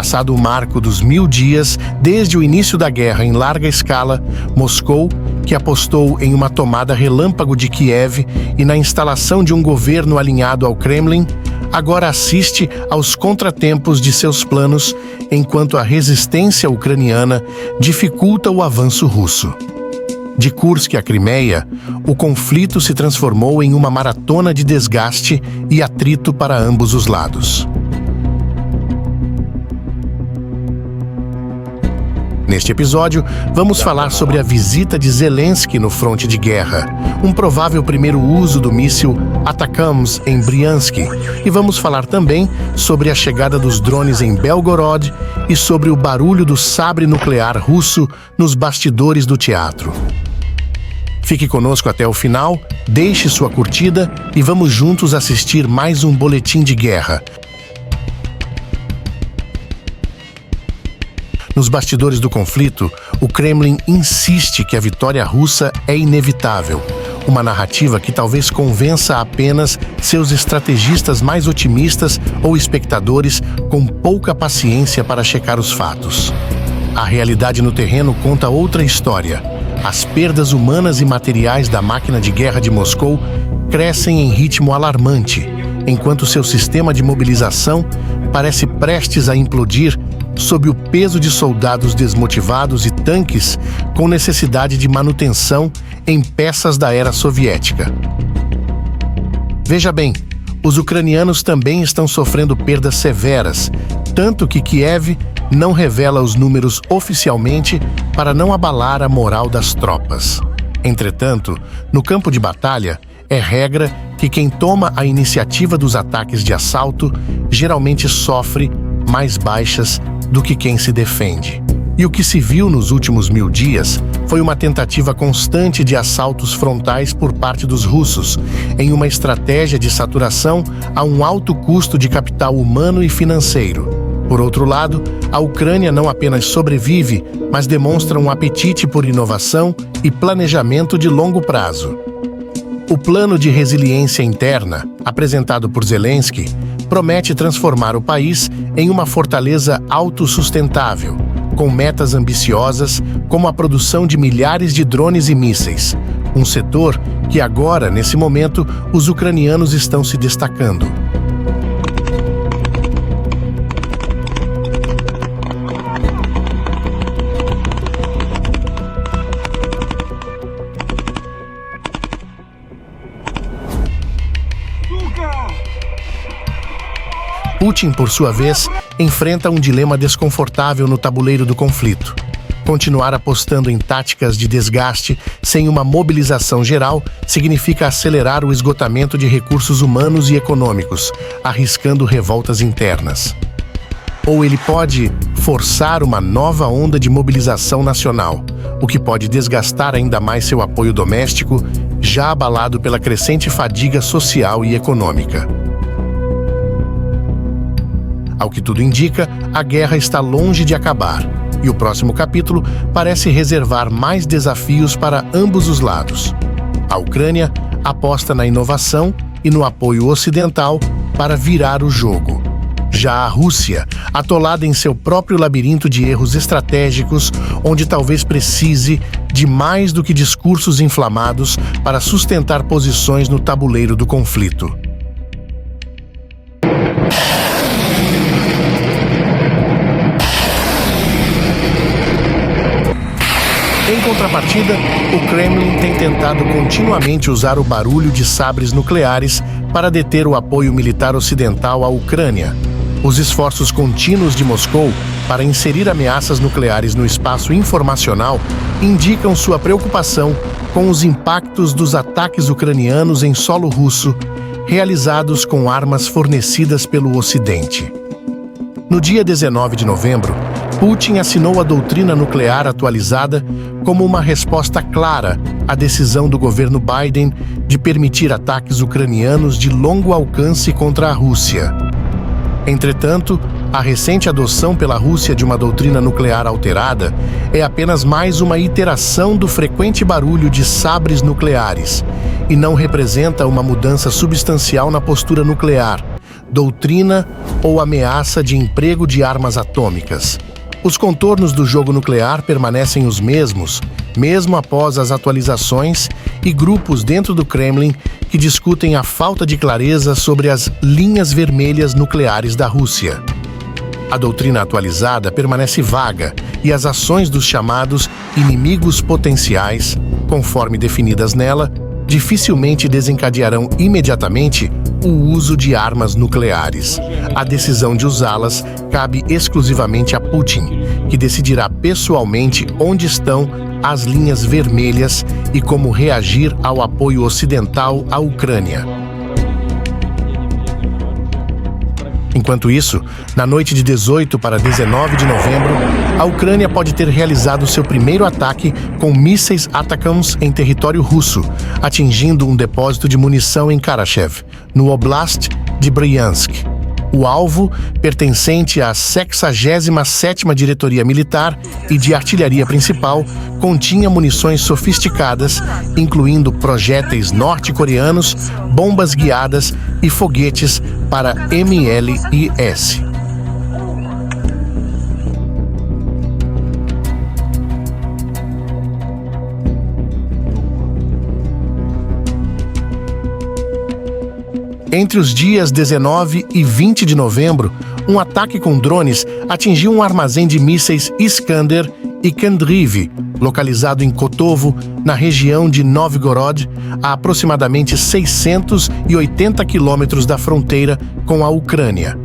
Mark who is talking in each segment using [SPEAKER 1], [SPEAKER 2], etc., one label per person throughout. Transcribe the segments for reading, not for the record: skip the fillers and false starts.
[SPEAKER 1] Passado o marco dos 1000 dias, desde o início da guerra em larga escala, Moscou, que apostou em uma tomada relâmpago de Kiev e na instalação de um governo alinhado ao Kremlin, agora assiste aos contratempos de seus planos, enquanto a resistência ucraniana dificulta o avanço russo. De Kursk a Crimeia, o conflito se transformou em uma maratona de desgaste e atrito para ambos os lados. Neste episódio, vamos falar sobre a visita de Zelensky no fronte de guerra, um provável primeiro uso do míssil Atacams em Briansk, e vamos falar também sobre a chegada dos drones em Belgorod e sobre o barulho do sabre nuclear russo nos bastidores do teatro. Fique conosco até o final, deixe sua curtida e vamos juntos assistir mais um boletim de guerra. Nos bastidores do conflito, o Kremlin insiste que a vitória russa é inevitável, uma narrativa que talvez convença apenas seus estrategistas mais otimistas ou espectadores com pouca paciência para checar os fatos. A realidade no terreno conta outra história. As perdas humanas e materiais da máquina de guerra de Moscou crescem em ritmo alarmante, enquanto seu sistema de mobilização parece prestes a implodir sob o peso de soldados desmotivados e tanques com necessidade de manutenção em peças da era soviética. Veja bem, os ucranianos também estão sofrendo perdas severas, tanto que Kiev não revela os números oficialmente para não abalar a moral das tropas. Entretanto, no campo de batalha, é regra que quem toma a iniciativa dos ataques de assalto geralmente sofre mais baixas do que quem se defende. E o que se viu nos últimos 1000 dias foi uma tentativa constante de assaltos frontais por parte dos russos, em uma estratégia de saturação a um alto custo de capital humano e financeiro. Por outro lado, a Ucrânia não apenas sobrevive, mas demonstra um apetite por inovação e planejamento de longo prazo. O plano de resiliência interna, apresentado por Zelensky, promete transformar o país em uma fortaleza autossustentável, com metas ambiciosas como a produção de milhares de drones e mísseis, um setor que agora, nesse momento, os ucranianos estão se destacando. Putin, por sua vez, enfrenta um dilema desconfortável no tabuleiro do conflito. Continuar apostando em táticas de desgaste sem uma mobilização geral significa acelerar o esgotamento de recursos humanos e econômicos, arriscando revoltas internas. Ou ele pode forçar uma nova onda de mobilização nacional, o que pode desgastar ainda mais seu apoio doméstico, já abalado pela crescente fadiga social e econômica. Ao que tudo indica, a guerra está longe de acabar, e o próximo capítulo parece reservar mais desafios para ambos os lados. A Ucrânia aposta na inovação e no apoio ocidental para virar o jogo. Já a Rússia, atolada em seu próprio labirinto de erros estratégicos, onde talvez precise de mais do que discursos inflamados para sustentar posições no tabuleiro do conflito. Em contrapartida, o Kremlin tem tentado continuamente usar o barulho de sabres nucleares para deter o apoio militar ocidental à Ucrânia. Os esforços contínuos de Moscou para inserir ameaças nucleares no espaço informacional indicam sua preocupação com os impactos dos ataques ucranianos em solo russo, realizados com armas fornecidas pelo Ocidente. No dia 19 de novembro, Putin assinou a doutrina nuclear atualizada como uma resposta clara à decisão do governo Biden de permitir ataques ucranianos de longo alcance contra a Rússia. Entretanto, a recente adoção pela Rússia de uma doutrina nuclear alterada é apenas mais uma iteração do frequente barulho de sabres nucleares e não representa uma mudança substancial na postura nuclear, doutrina ou ameaça de emprego de armas atômicas. Os contornos do jogo nuclear permanecem os mesmos, mesmo após as atualizações e grupos dentro do Kremlin que discutem a falta de clareza sobre as linhas vermelhas nucleares da Rússia. A doutrina atualizada permanece vaga e as ações dos chamados inimigos potenciais, conforme definidas nela, dificilmente desencadearão imediatamente o uso de armas nucleares. A decisão de usá-las cabe exclusivamente a Putin, que decidirá pessoalmente onde estão as linhas vermelhas e como reagir ao apoio ocidental à Ucrânia. Enquanto isso, na noite de 18 para 19 de novembro, a Ucrânia pode ter realizado seu primeiro ataque com mísseis Atacams em território russo, atingindo um depósito de munição em Karachev, no Oblast de Bryansk. O alvo, pertencente à 67ª Diretoria Militar e de Artilharia Principal, continha munições sofisticadas, incluindo projéteis norte-coreanos, bombas guiadas e foguetes para MLIS. Entre os dias 19 e 20 de novembro, um ataque com drones atingiu um armazém de mísseis Iskander e Kandriv, localizado em Kotovo, na região de Novgorod, a aproximadamente 680 quilômetros da fronteira com a Ucrânia.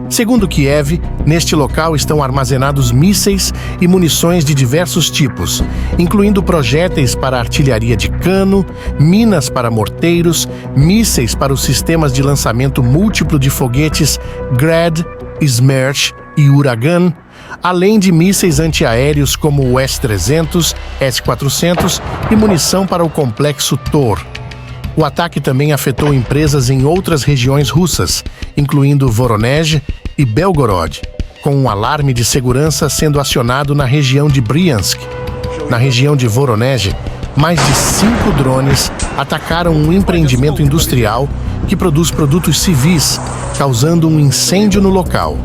[SPEAKER 1] Segundo Kiev, neste local estão armazenados mísseis e munições de diversos tipos, incluindo projéteis para artilharia de cano, minas para morteiros, mísseis para os sistemas de lançamento múltiplo de foguetes Grad, Smerch e Uragan, além de mísseis antiaéreos como o S-300, S-400 e munição para o complexo Tor. O ataque também afetou empresas em outras regiões russas, incluindo Voronezh e Belgorod, com um alarme de segurança sendo acionado na região de Bryansk. Na região de Voronezh, mais de 5 drones atacaram um empreendimento industrial que produz produtos civis, causando um incêndio no local.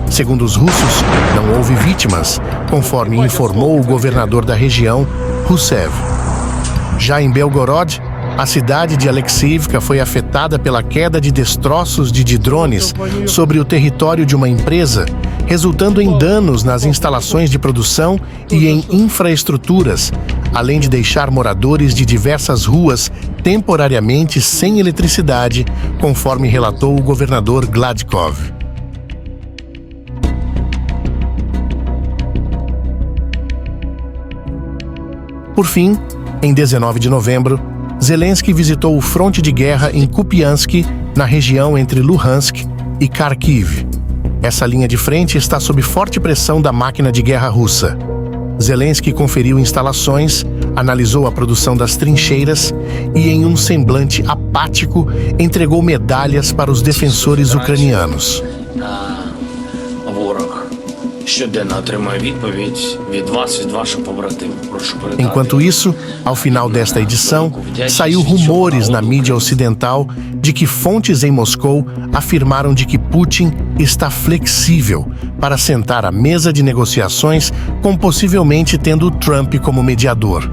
[SPEAKER 1] Segundo os russos, não houve vítimas, conforme informou o governador da região, Rusev. Já em Belgorod, a cidade de Alexeivka foi afetada pela queda de destroços de drones sobre o território de uma empresa, resultando em danos nas instalações de produção e em infraestruturas, além de deixar moradores de diversas ruas temporariamente sem eletricidade, conforme relatou o governador Gladkov. Por fim, em 19 de novembro, Zelensky visitou o fronte de guerra em Kupiansk, na região entre Luhansk e Kharkiv. Essa linha de frente está sob forte pressão da máquina de guerra russa. Zelensky conferiu instalações, analisou a produção das trincheiras e, em um semblante apático, entregou medalhas para os defensores ucranianos. Enquanto isso, ao final desta edição, saiu rumores na mídia ocidental de que fontes em Moscou afirmaram de que Putin está flexível para sentar à mesa de negociações, com possivelmente tendo Trump como mediador.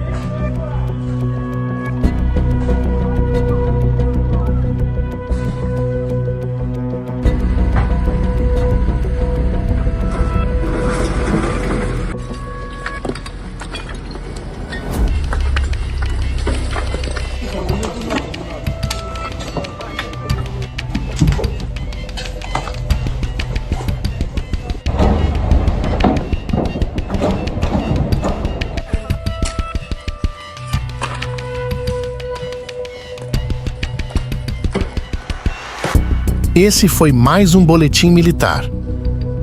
[SPEAKER 1] Esse foi mais um Boletim Militar.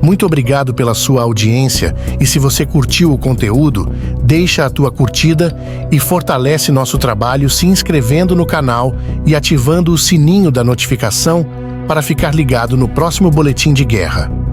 [SPEAKER 1] Muito obrigado pela sua audiência e se você curtiu o conteúdo, deixa a tua curtida e fortalece nosso trabalho se inscrevendo no canal e ativando o sininho da notificação para ficar ligado no próximo Boletim de Guerra.